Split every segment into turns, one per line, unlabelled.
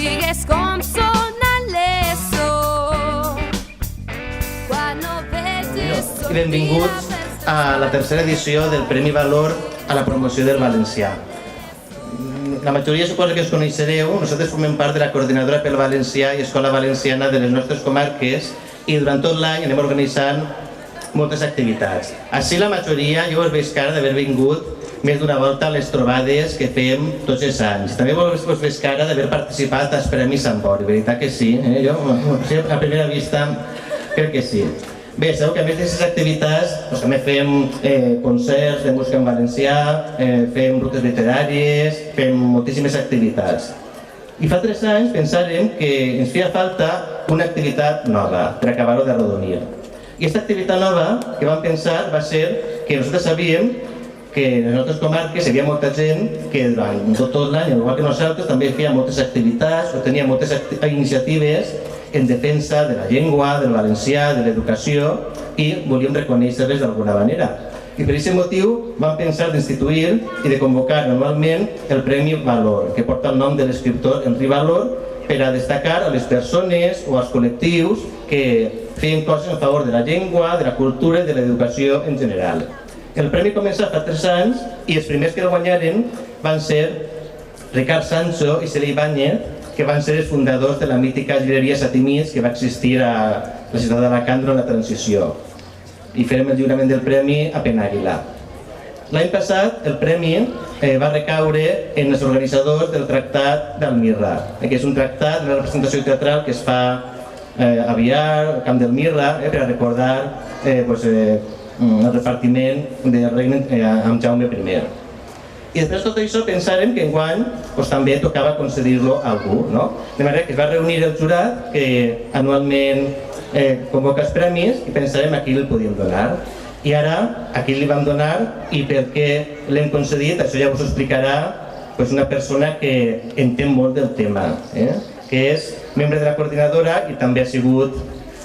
digues com sona l'ESO.
I benvinguts a la tercera edició del Premi Valor a la promoció del valencià. La majoria suposo que us coneixereu, nosaltres formem part de la Coordinadora pel Valencià i Escola Valenciana de les nostres comarques i durant tot l'any anem organitzant moltes activitats. Així la majoria jo us veig cara d'haver vingut més d'una volta a les trobades que fem tots els anys. També us veig cara d'haver participat als Premis Sant Bori, veritat que sí? Jo a primera vista crec que sí. Bé, sabeu que a més d'aquestes activitats també fem concerts de música en valencià, fem rutes literàries, fem moltíssimes activitats. I fa 3 anys pensàrem que ens feia falta una activitat nova per acabar-ho d'arrodonir. I aquesta activitat nova que vam pensar va ser que nosaltres sabíem que en les nostres comarques hi havia molta gent que durant tot l'any, igual que nosaltres, també feia moltes activitats o tenia moltes iniciatives en defensa de la llengua, del valencià, de l'educació i volíem reconèixer-les d'alguna manera. I per aquest motiu vam pensar d'instituir i de convocar anualment el Premi Valor, que porta el nom de l'escriptor Enric Valor, per a destacar a les persones o als col·lectius que feien coses en favor de la llengua, de la cultura i de l'educació en general. El premi comença fa 3 anys i els primers que el guanyaren van ser Ricard Sancho i Celia Ibáñez, que van ser els fundadors de la mítica llibreria Satimís que va existir a la ciutat d'Alacant durant la transició. I farem el lliurament del premi a Penàguila. L'any passat el premi va recaure en els organitzadors del Tractat d'Almirra, que és un tractat de representació teatral que es fa a Biar, al Camp del Mirra, per a recordar el repartiment del regne amb Jaume I. I després de tot això pensàrem que enguany també tocava concedir-lo a algú, no? De manera que es va reunir el jurat que anualment convoca els premis i pensàrem a qui li podíem donar. I ara a qui li vam donar i per què l'hem concedit, això ja us ho explicarà una persona que entén molt del tema, que és membre de la coordinadora i també ha sigut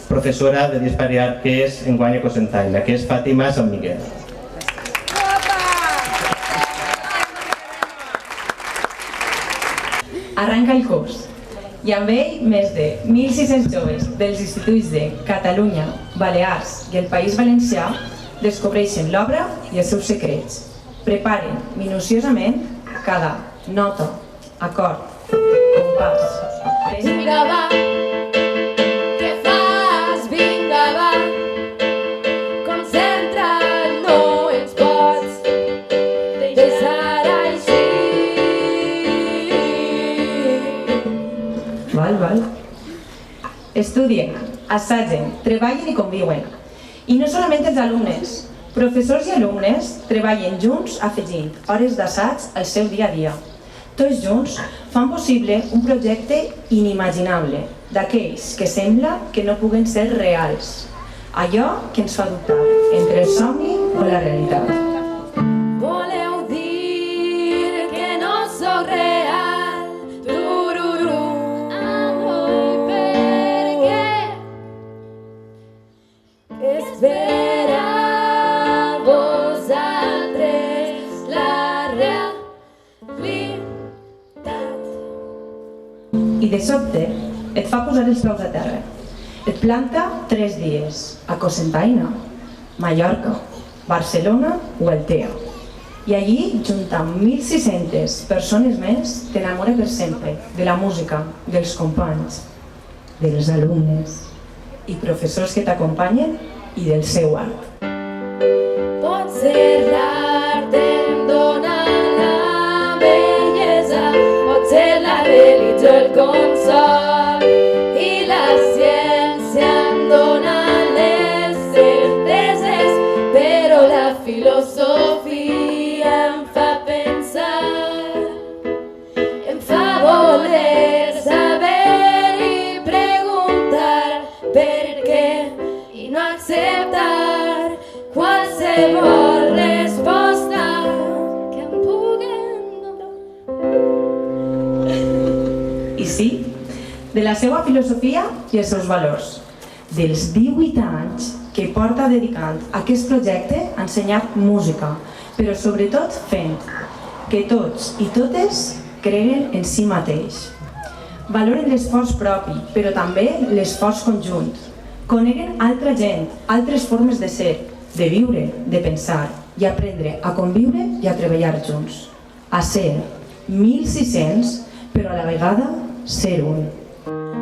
professora de Dispariarques enguany a Cocentaina, que és Fàtima Sant Miguel.
Arranca el curs i amb ell més de 1.600 joves dels instituts de Catalunya, Balears i el País Valencià descobreixen l'obra i els seus secrets. Preparen minuciosament cada nota, acord, compàs.
Vinga va, què fas? Vinga va, concentra't, no ens pots deixar així.
Val. Estudien, assagen, treballen i conviuen. I no solament els alumnes, professors i alumnes treballen junts afegint hores d'assaig al seu dia a dia. Tots junts fan possible un projecte inimaginable, d'aquells que sembla que no puguen ser reals. Allò que ens fa dubtar entre el somni o la realitat.
Voleu dir que no sóc real, tururú. Per què? És per a vosaltres la realitat.
I de sobte et fa posar els peus a terra. Et planta 3 dies a Cocentaina, Mallorca, Barcelona o Altea. I allí, junt amb 1.600 persones més, t'enamora per sempre de la música, dels companys, dels alumnes i professors que t'acompanyen i del seu art.
Potser l'art em dona la bellesa, potser la religió el consol i la ciència em dona les certeses, però la filosofia em fa pensar, em fa voler saber i preguntar per què i no acceptar qualsevol resposta que em puguen donar.
I sí, de la seva filosofia i els seus valors. Dels 18 anys que porta dedicant a aquest projecte a ensenyar música, però sobretot fent que tots i totes creguen en si mateix. Valoren l'esforç propi, però també l'esforç conjunt. Coneguen altra gent, altres formes de ser, de viure, de pensar i aprendre a conviure i a treballar junts. A ser 1.600, però a la vegada ser un.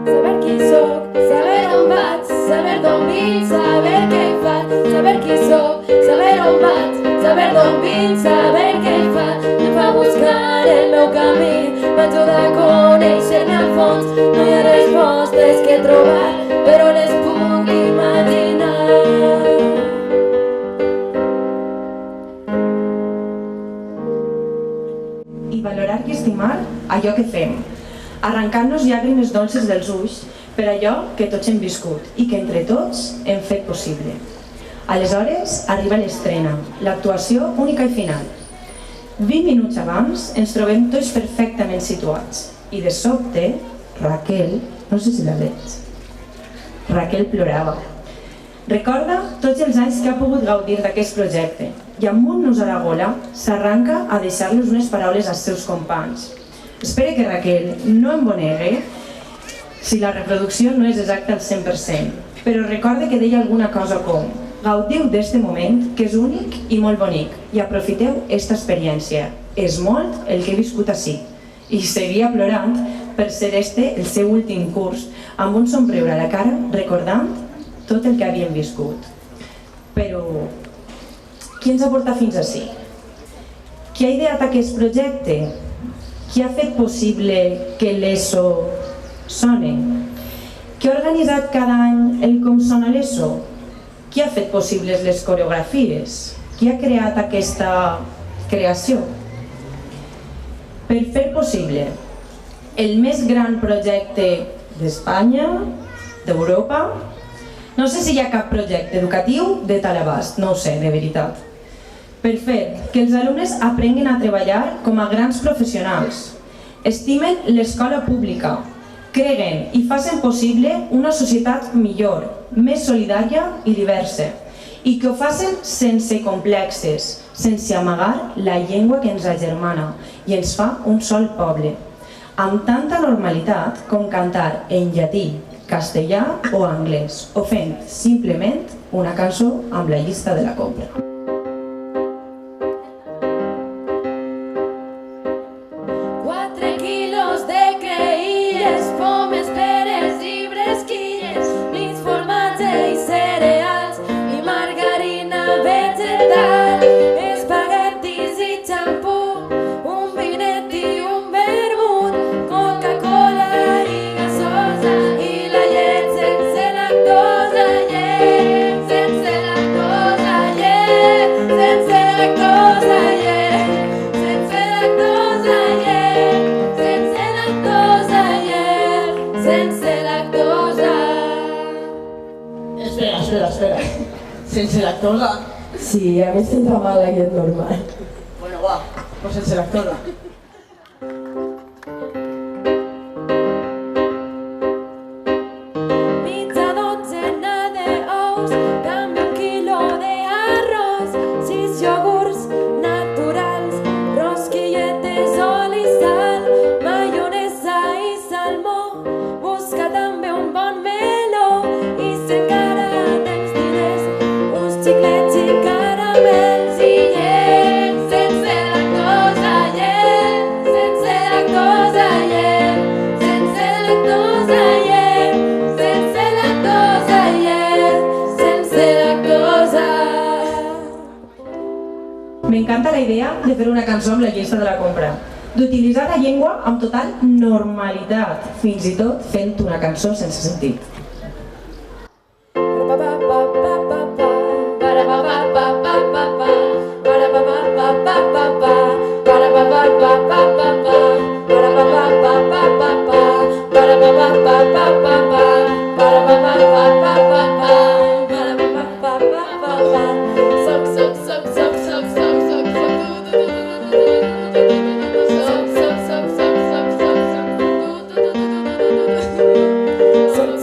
Saber qui soc, saber on vaig, saber d'on vinc, saber què faig. Saber qui soc, saber on vaig, saber d'on vinc, saber què faig. Em fa buscar el meu camí, m'ajuda a conèixer-me a fons. No hi ha respostes que trobar, però les puc imaginar.
I valorar i estimar allò que fem. Arrencar-nos llàgrimes dolces dels ulls per allò que tots hem viscut i que entre tots hem fet possible. Aleshores arriba l'estrena, l'actuació única i final. 20 minuts abans ens trobem tots perfectament situats i de sobte Raquel, no sé si la veig, Raquel plorava. Recorda tots els anys que ha pogut gaudir d'aquest projecte i amb un nus a la gola s'arranca a deixar-los unes paraules als seus companys. Espero que Raquel no em bonegue si la reproducció no és exacta al 100%, però recorde que deia alguna cosa com: gaudiu d'este moment que és únic i molt bonic i aprofiteu esta experiència. És molt el que he viscut ací. I seguia plorant per ser este el seu últim curs amb un somriure a la cara recordant tot el que havíem viscut. Però qui ens ha portat fins ací? Qui ha ideat aquest projecte? Qui ha fet possible que l'ESO soni? Qui ha organitzat cada any el Com sona l'ESO? Qui ha fet possibles les coreografies? Qui ha creat aquesta creació? Per fer possible el més gran projecte d'Espanya, d'Europa, no sé si hi ha cap projecte educatiu de tal abast, no ho sé, de veritat. Per fer que els alumnes aprenguin a treballar com a grans professionals, estimen l'escola pública, creguen i facin possible una societat millor, més solidària i diversa, i que ho facin sense complexes, sense amagar la llengua que ens agermana i ens fa un sol poble, amb tanta normalitat com cantar en llatí, castellà o anglès, o fent simplement una cançó amb la llista de la compra.
4 quilos de creïlles, pomes, peres i bresquilles, mig formatge i cereals i margarina vegetal, espaguetis i xampú, un vinet i un vermut, Coca-Cola i gasosa i la llet sense lactosa, llet sense lactosa, llet sense lactosa, llet sense lactosa, llet sense lactosa, llet sense lactosa.
Espera. Sense lactosa?
Sí, a mi sense mal la llet normal.
Bueno, va, pues sense lactosa.
Mitja dotzena d'ous, també 1 quilo d'arròs, 6 iogurts naturals, rosquilletes, oli, sal, maionesa i salmó. Busca també un bon meló i si encara tens diners, uns xiclets i caramels i llet sense lactosa, llet sense lactosa, llet sense lactosa, llet sense lactosa, llet sense lactosa.
M'encanta la idea de fer una cançó amb la llista de la compra, d'utilitzar la llengua amb total normalitat, fins i tot fent una cançó sense sentit.
Soc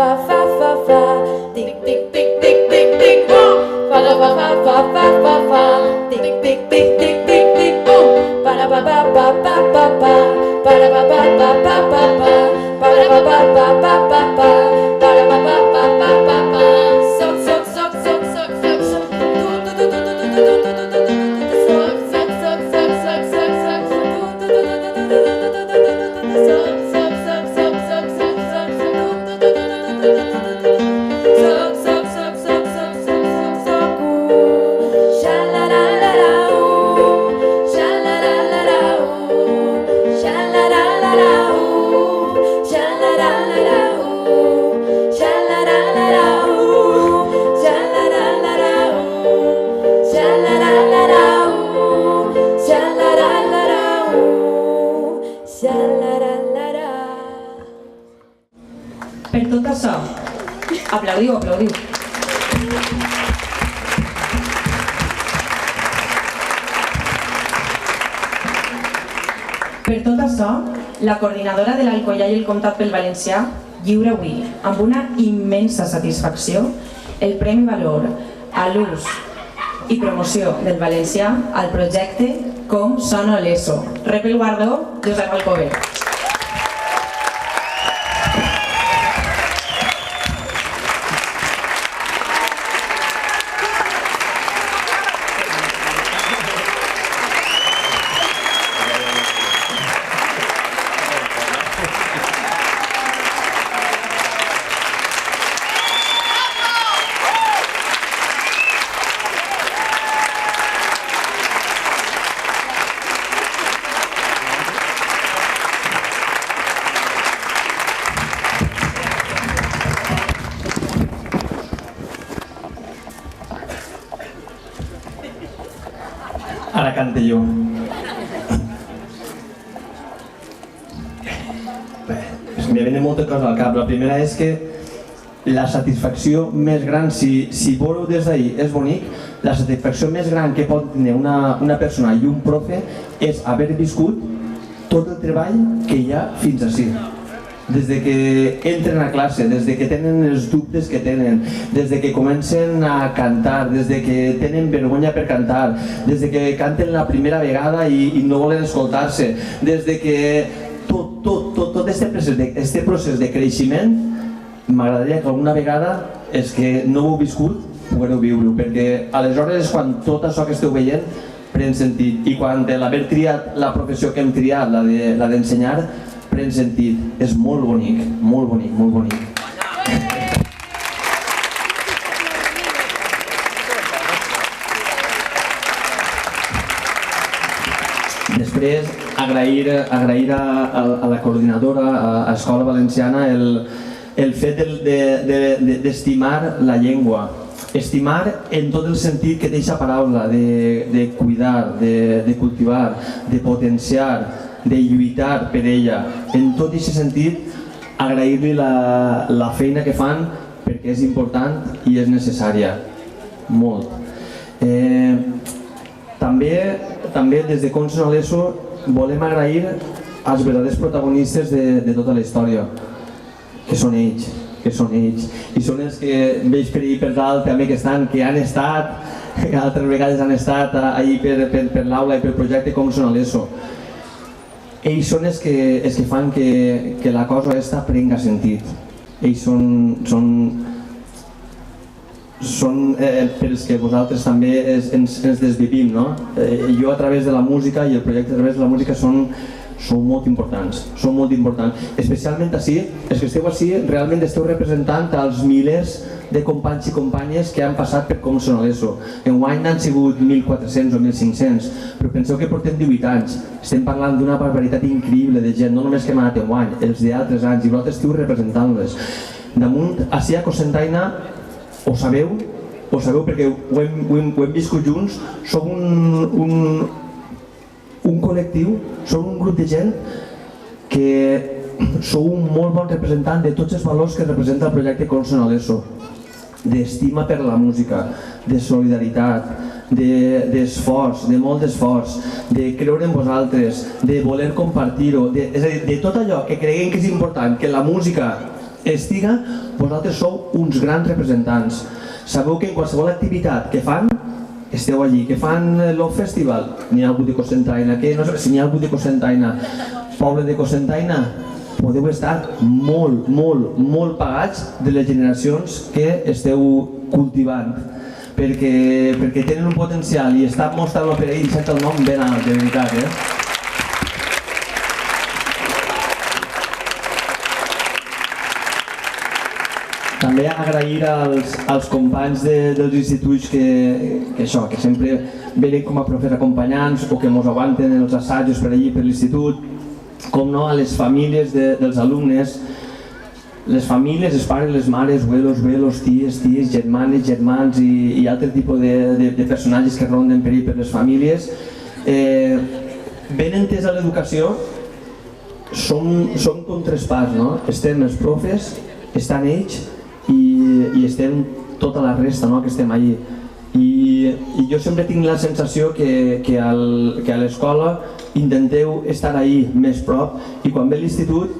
fa fa fa fa, tic tic tic tic tic tic boom, fa fa fa fa fa fa fa, tic tic tic tic tic tic boom, para pa pa pa pa pa pa, para pa pa pa pa pa pa, para pa pa pa pa pa pa, para pa pa pa pa pa pa, soc soc soc soc soc soc soc,
Per tot això, aplaudiu, aplaudiu. Per tot això, la coordinadora de l'Alcoià i el Comtat pel Valencià lliura avui, amb una immensa satisfacció, el Premi Valor a l'ús i promoció del valencià al projecte Com sona l'ESO. Rep el guardó Josep Alcover.
Ara cante jo. Bé, me venen moltes coses al cap. La primera és que la satisfacció més gran, si veureu des d'ahir és bonic, la satisfacció més gran que pot tenir una persona i un profe és haver viscut tot el treball que hi ha fins ací. Des de que entren a classe, des de que tenen els dubtes que tenen, des de que comencen a cantar, des de que tenen vergonya per cantar, des de que canten la primera vegada i no volen escoltar-se, des de que tot este procés de creixement, m'agradaria que alguna vegada, és que no ho heu viscut, pogueu viure-ho, perquè aleshores és quan tot això que esteu veient pren sentit, i quan l'haver triat la professió que hem triat, la d'ensenyar, pren sentit. És molt bonic, molt bonic, molt bonic. Després, agrair a la coordinadora, a Escola Valenciana, el fet d'estimar la llengua. Estimar en tot el sentit que té aquesta paraula, de cuidar, de cultivar, de potenciar, de lluitar per ella. En tot aquest sentit, agrair-li la feina que fan perquè és important i és necessària. Molt. També des de Com sona l'ESO volem agrair als verdaders protagonistes de tota la història, que són ells. I són els que veig per ahir per dalt també que han estat, que altres vegades han estat ahir per l'aula i pel projecte Com sona l'ESO. Ells són els que fan que la cosa aquesta prenga sentit. Ells són pels que vosaltres també ens desvivim, no? Jo a través de la música i el projecte a través de la música són molt importants, especialment ací, els que esteu ací realment esteu representant als milers de companys i companyes que han passat per Com sona l'ESO. Enguany n'han sigut 1.400 o 1.500, però penseu que portem 18 anys, estem parlant d'una barbaritat increïble de gent, no només que hem anat enguany, els d'altres anys, i vosaltres esteu representant-les. Damunt, ací a Cocentaina, ho sabeu perquè ho hem viscut junts, som un col·lectiu, som un grup de gent que sou un molt bon representant de tots els valors que representa el projecte Com sona l'ESO, d'estima per la música, de solidaritat, d'esforç, de molt d'esforç, de creure en vosaltres, de voler compartir-ho, és a dir, de tot allò que creguem que és important, que la música estiga, vosaltres sou uns grans representants. Sabeu que en qualsevol activitat que fan, esteu allí, que fan el festival, n'hi ha algú de Cocentaina, que no sé si n'hi ha algú de Cocentaina, poble de Cocentaina, podeu estar molt, molt, molt pagats de les generacions que esteu cultivant, perquè tenen un potencial i està mostrant-lo per ahir, deixant el nom ben alt, de veritat, També agrair als companys dels instituts que sempre venen com a profes acompanyants o que ens aguanten els assajos per allí, per l'institut, com no a les famílies dels alumnes, les famílies, els pares, les mares, abuelos, ties, germanes, germans i altre tipus de personatges que ronden per allí per les famílies. Ben entès a l'educació, som com tres parts, no? Estem els profes, estan ells, i estem tota la resta, no? Que estem allí. I jo sempre tinc la sensació que a l'escola intenteu estar ahí més prop i quan ve l'institut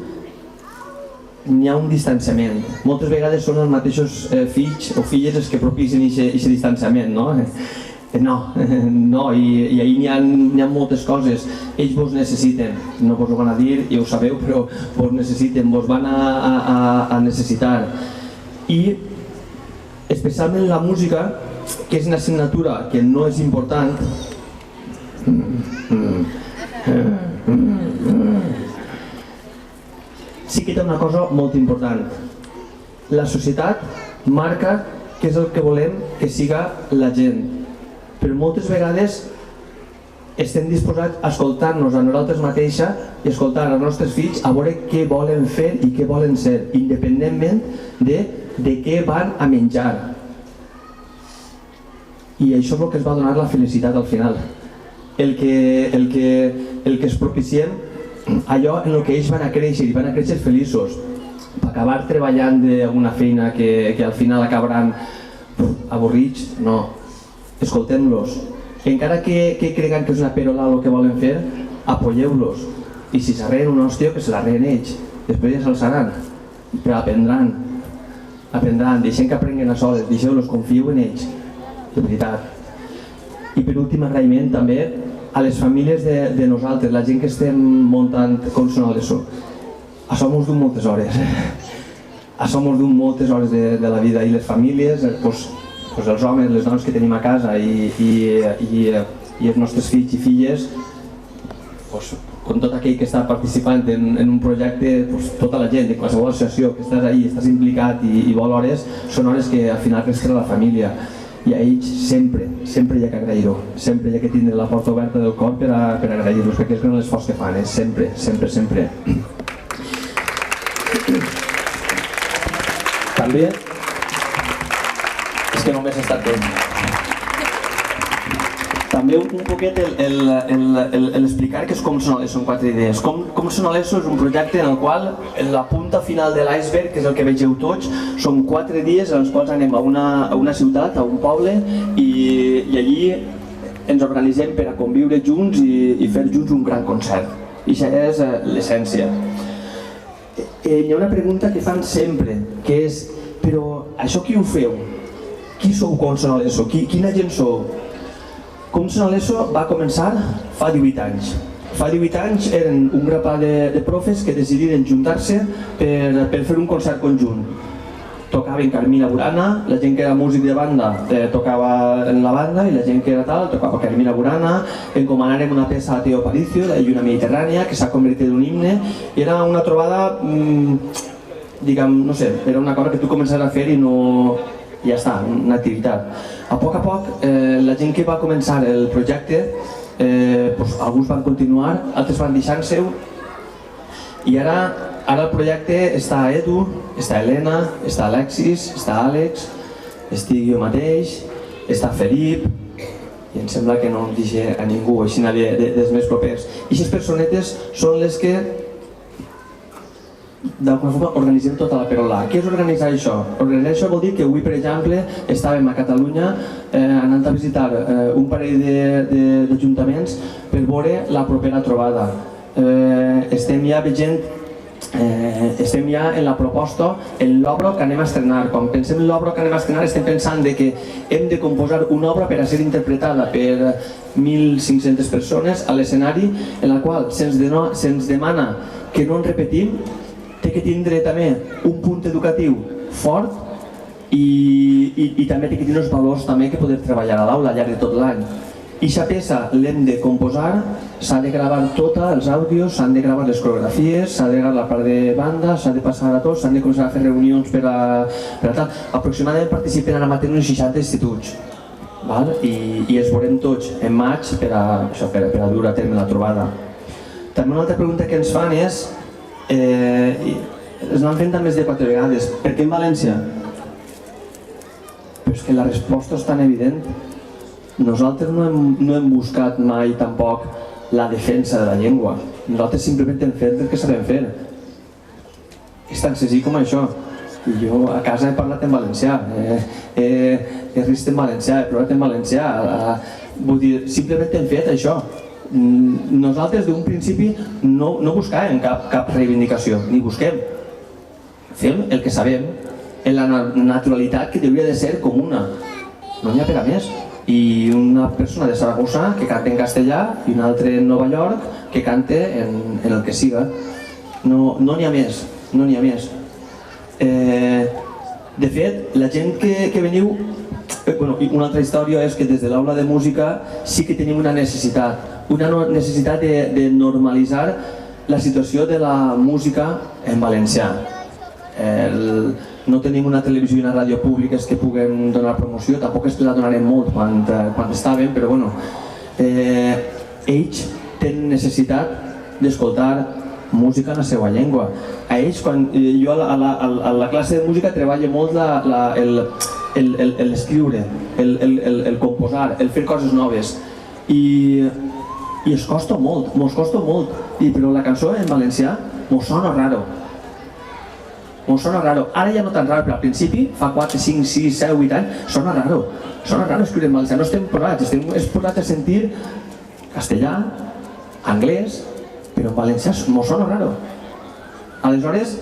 n'hi ha un distanciament. Moltes vegades són els mateixos fills o filles els que propicien aquest distanciament, no? No, i ahir n'hi ha moltes coses. Ells vos necessiten, no vos ho van a dir i ho sabeu, però vos necessiten, vos van a necessitar. I especialment la música, que és una assignatura que no és important, sí que té una cosa molt important. La societat marca què és el que volem que siga la gent, però moltes vegades estem disposats a escoltar-nos a nosaltres mateixa i escoltar els nostres fills a veure què volen fer i què volen ser, independentment de què van a menjar. I això és el que ens va donar la felicitat al final. El que es propiciem allò en el que ells van a créixer, i van a créixer feliços, per acabar treballant d'una feina que al final acabaran avorrits, no. Escoltem-los. Encara que creguen que és una perola el que volen fer, apoyeu-los. I si s'arreen una hòstia, que se l'arreen ells. Després ja s'alçaran, però aprendran, deixem que aprenguen a soles, deixeu-los, confieu en ells, de veritat. I per últim agraïment també a les famílies de nosaltres, la gent que estem muntant com són a l'ESO. Som-nos d'un moltes hores, som-nos d'un moltes hores de la vida, i les famílies, els homes, les dones que tenim a casa i els nostres fills i filles, com tot aquell que està participant en un projecte, tota la gent, en qualsevol associació que estàs ahí, estàs implicat i vol hores, són hores que al final resten a la família. I a ells sempre hi ha que agrair-ho, sempre hi ha que tindre la porta oberta del cor per agrair-los, perquè és gran l'esforç que fan, sempre. També, és que només he estat bé. També un poquet l'explicar que és com són l'ESO en 4 idees. Com són l'ESO és un projecte en el qual la punta final de l'iceberg, que és el que vegeu tots, són 4 dies en els quals anem a una ciutat, a un poble, i allí ens organitzem per a conviure junts i fer junts un gran concert. I això és l'essència. Hi ha una pregunta que fan sempre, que és: però això qui ho feu? Qui sou com són l'ESO? Quina gent sou? Com són l'ESO va començar fa 18 anys. Fa 18 anys eren un grapat de profes que decidiren juntar-se per fer un concert conjunt. Tocaven Carmina Burana, la gent que era músic de banda tocava en la banda, i la gent que era tal tocava Carmina Burana. Encomanaren una peça a Teo Aparicio, de Lluna Mediterrània, que s'ha convertit en un himne, i era una trobada, diguem, no sé, era una cosa que tu començaves a fer i no... ja està, una activitat. A poc, la gent que va començar el projecte, alguns van continuar, altres van deixar-se-ho, i ara el projecte està Edu, està Helena, està Alexis, està Àlex, estic jo mateix, està Felip, i em sembla que no em deixe a ningú, així dels més propers. I aquestes personetes són les que d'alguna forma organitzem tota la perola. Què és organitzar això? Organitzar això vol dir que avui, per exemple, estàvem a Catalunya anant a visitar un parell d'ajuntaments per veure la propera trobada. Estem ja veient estem ja en la proposta, en l'obra que anem a estrenar. Quan pensem en l'obra que anem a estrenar estem pensant que hem de composar una obra per a ser interpretada per 1.500 persones a l'escenari, en la qual se'ns demana que no en repetim, té que tindre també un punt educatiu fort i també té que tenir uns valors també que poder treballar a l'aula al llarg de tot l'any. I aquesta peça l'hem de composar, s'ha de gravar tots els àudios, s'han de gravar les coreografies, s'ha de gravar la part de banda, s'ha de passar a tots, s'han de començar a fer reunions per a tal. Aproximadament participen ara mateix uns 60 instituts. I els veurem tots en maig per a dur a terme la trobada. També una altra pregunta que ens fan és, es n'han fet més de 4 vegades, per què en València? Però és que la resposta és tan evident. Nosaltres no hem buscat mai tampoc la defensa de la llengua. Nosaltres simplement hem fet el que sabem fer. És tan senzill com això. Jo a casa he parlat en valencià, he risc en valencià, he provat en valencià. Vull dir, simplement hem fet això. Nosaltres d'un principi no buscàvem cap reivindicació, ni busquem. Fem el que sabem en la naturalitat que hauria de ser comuna. No n'hi ha per a més. I una persona de Saragossa que canta en castellà i una altra en Nova York que canta en el que siga. No n'hi ha més, no n'hi ha més. De fet, la gent que veniu... Una altra història és que des de l'aula de música sí que tenim una necessitat de normalitzar la situació de la música en valencià. No tenim una televisió i una ràdio públiques que puguem donar promoció, tampoc és que la donarem molt quan estàvem, però bueno, ells tenen necessitat d'escoltar música en la seva llengua. A ells, quan jo a la classe de música treballo molt l'escriure, el composar, el fer coses noves, i es costa molt, mos costa molt, però la cançó en valencià mos sona raro. Mos sona raro. Ara ja no tan raro, però al principi, fa 4, 5, 6, 7, 8 anys, sona raro. Sona raro escriure en valencià. No estem posats, estem posats a sentir castellà, anglès, però en valencià mos sona raro. Aleshores,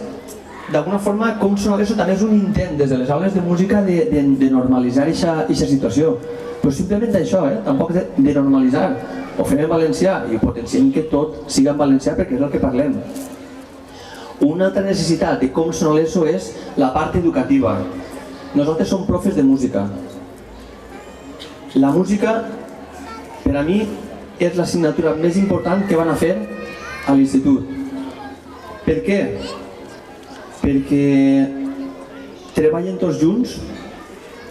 d'alguna forma, com sona això també és un intent des de les aules de música de normalitzar aquesta situació. Però simplement això, tampoc de normalitzar. Ho fem en valencià i potenciem que tot siga en valencià perquè és el que parlem. Una altra necessitat de com sona l'ESO és la part educativa. Nosaltres som profes de música. La música, per a mi, és l'assignatura més important que van a fer a l'institut. Per què? Perquè treballen tots junts,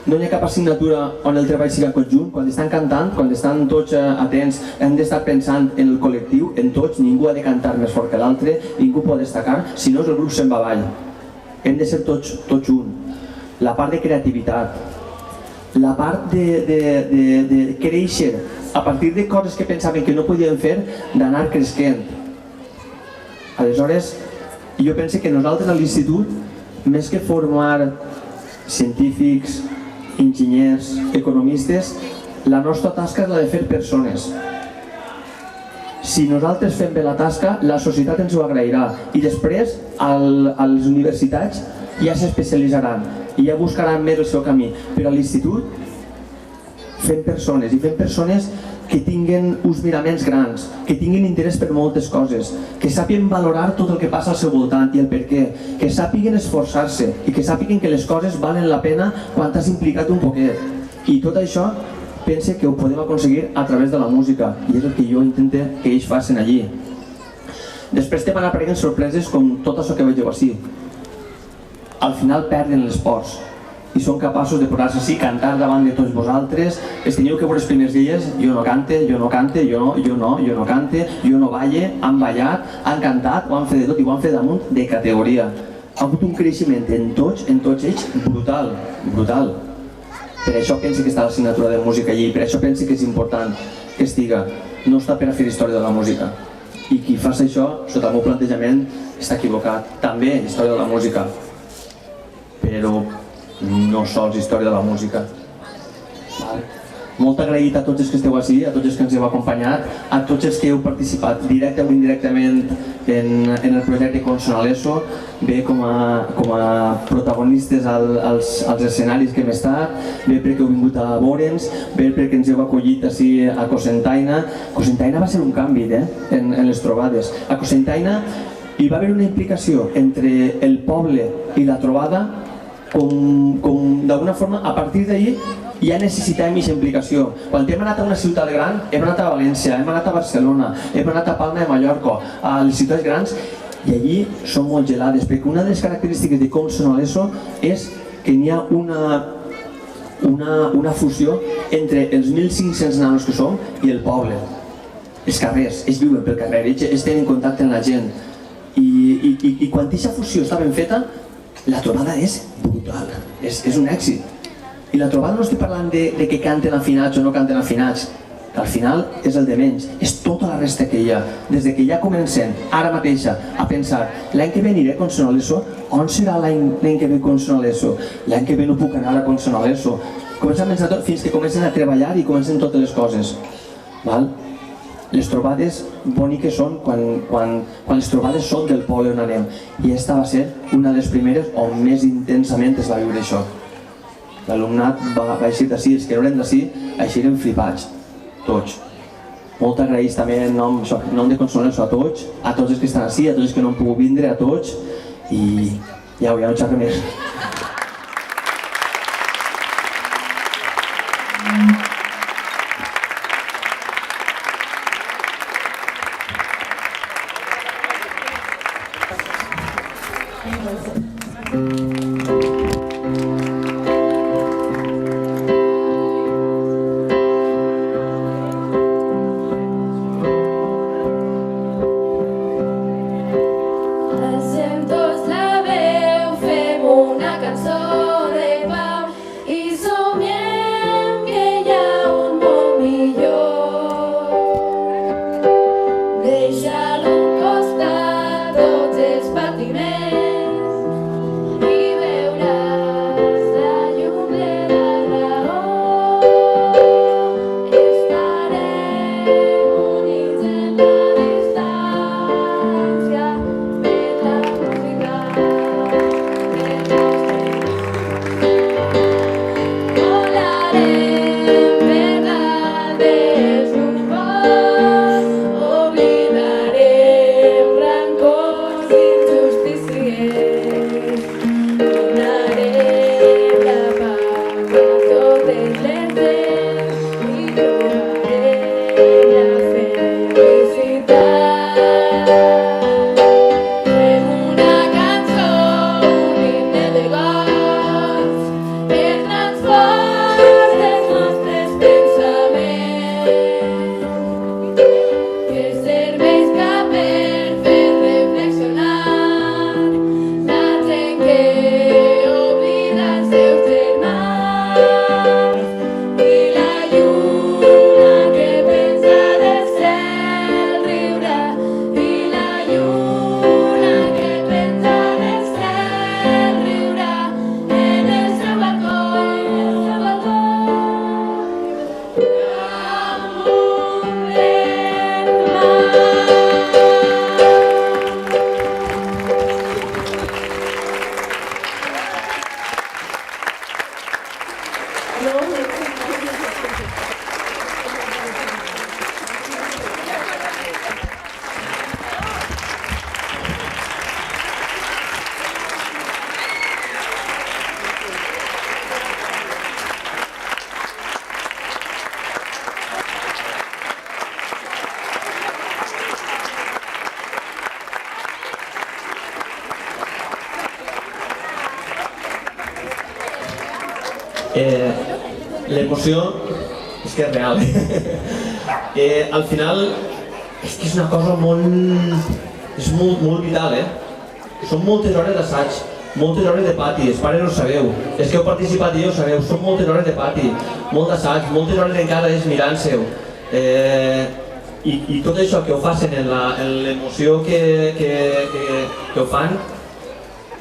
no hi ha cap assignatura on el treball sigui conjunt. Quan estan cantant, quan estan tots atents, hem d'estar pensant en el col·lectiu, en tots, ningú ha de cantar més fort que l'altre, ningú pot destacar, si no el grup se'n va avall. Hem de ser tots junts. La part de creativitat, la part de créixer, a partir de coses que pensaven que no podíem fer, d'anar cresquent. Aleshores, jo penso que nosaltres a l'institut, més que formar científics, enginyers, economistes, la nostra tasca és la de fer persones. Si nosaltres fem bé la tasca, la societat ens ho agrairà i després a les universitats ja s'especialitzaran i ja buscaran més el seu camí. Però a l'institut fem persones, i fem persones que tinguen uns miraments grans, que tinguin interès per moltes coses, que sàpiguen valorar tot el que passa al seu voltant i el per què, que sàpiguen esforçar-se i que sàpiguen que les coses valen la pena quan t'has implicat un poquet. I tot això pense que ho podem aconseguir a través de la música i és el que jo intento que ells facin allí. Després te van apareixent sorpreses com tot això que veieu així. Al final perden les pors i són capaços de posar-se així, cantar davant de tots vosaltres. Es teniu que veure els primers dies, jo no cante, jo no cante, jo no cante, jo no balle, han ballat, han cantat, ho han fet de tot i ho han fet damunt de categoria. Ha hagut un creixement en tots ells brutal, brutal. Per això penso que està l'assignatura de música allí, per això penso que és important que estiga. No està per a fer història de la música. I qui fa això, sota el meu plantejament, està equivocat. També història de la música. Però no sols història de la música. Molt agraït a tots els que esteu així, a tots els que ens heu acompanyat, a tots els que heu participat directe o indirectament en el projecte Consonaleso, bé com a protagonistes als escenaris que hem estat, bé perquè heu vingut a veure'ns, bé perquè ens heu acollit així a Cocentaina. Cocentaina va ser un canvi en les trobades. A Cocentaina hi va haver una implicació entre el poble i la trobada com d'alguna forma, a partir d'ahir ja necessitàvem aquesta implicació. Quan hem anat a una ciutat gran, hem anat a València, hem anat a Barcelona, hem anat a Palma de Mallorca, a les ciutats grans, i allí són molt gelades, perquè una de les característiques de Consonaleso és que n'hi ha una fusió entre els 1.500 nanos que som i el poble. Els carrers, ells viuen pel carrer, ells tenen contacte amb la gent. I quan aquesta fusió està ben feta, la trobada és brutal, és un èxit. I la trobada no estic parlant de que canten afinats o no canten afinats, que al final és el de menys, és tota la resta que hi ha. Des que ja comencem, ara mateixa, a pensar l'any que ve aniré a Consonaleso, on serà l'any que ve Consonaleso? L'any que ve no puc anar a Consonaleso. Comencem a pensar tot fins que comencen a treballar i comencen totes les coses. Les trobades boniques són quan les trobades són del poble on anem. I aquesta va ser una de les primeres on més intensament es va viure això. L'alumnat va eixir d'ací, els que no eren d'ací, eixiren flipats, tots. Molt agraïts també en nom de Consonaleso a tots els que estan ací, a tots els que no han pogut vindre, a tots, i ja no xerro més.
Alcem tots la veu, fem una cançó de pau i somiem que hi ha un món millor. Deixa a un costat tots els patiments i veuràs la llum de la raó. Estarem units en la distància.
L'emoció és que és real. Al final és que és una cosa molt vital. Són moltes hores d'assaig, moltes hores de pati, els pares ho sabeu, els que heu participat i ho sabeu, són moltes hores de pati, molt d'assaig, moltes hores encara és mirant-se-ho. I tot això que ho facin en l'emoció que ho fan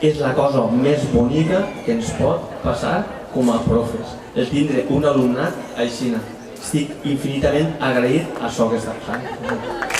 és la cosa més bonica que ens pot passar com a profes, el tindre un alumnat així. estic infinitament agraït a això que està passant.